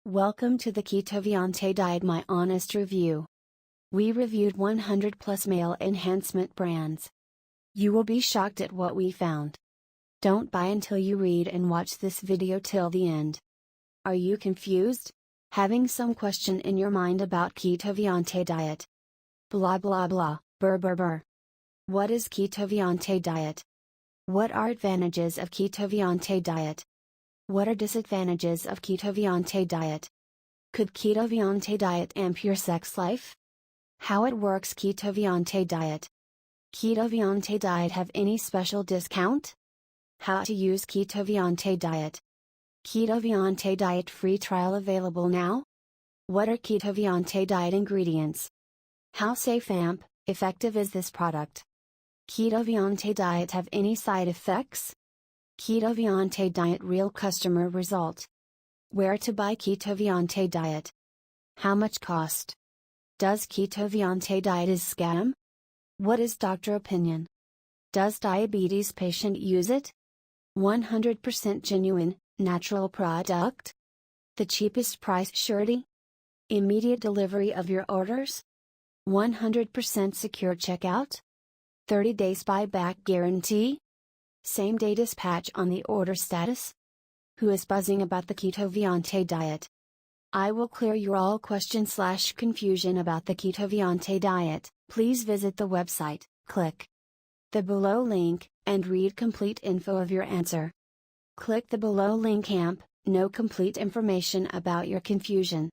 Welcome to the KetoViante Diet, my honest review. We reviewed 100 plus male enhancement brands. You will be shocked at what we found. Don't buy until you read and watch this video till the end. Are you confused? Having some question in your mind about KetoViante Diet? Blah blah blah, brr brr brr. What is KetoViante Diet? What are advantages of KetoViante Diet? What are disadvantages of KetoViante Diet? Could KetoViante Diet amp your sex life? How it works. KetoViante Diet. KetoViante Diet have any special discount? How to use KetoViante Diet. KetoViante Diet free trial available now? What are KetoViante Diet ingredients? How safe and effective is this product? KetoViante Diet have any side effects? KetoViante Diet real customer result. Where to buy KetoViante Diet? How much cost? Does KetoViante Diet is scam? What is doctor opinion? Does diabetes patient use it? 100% genuine, natural product? The cheapest price surety? Immediate delivery of your orders? 100% secure checkout? 30 days buyback guarantee? Same day dispatch on the order status? Who is buzzing about the KetoViante Diet? I will clear your all question/confusion about the KetoViante Diet. Please visit the website, click the below link, and read complete info of your answer. Click the below link know complete information about your confusion.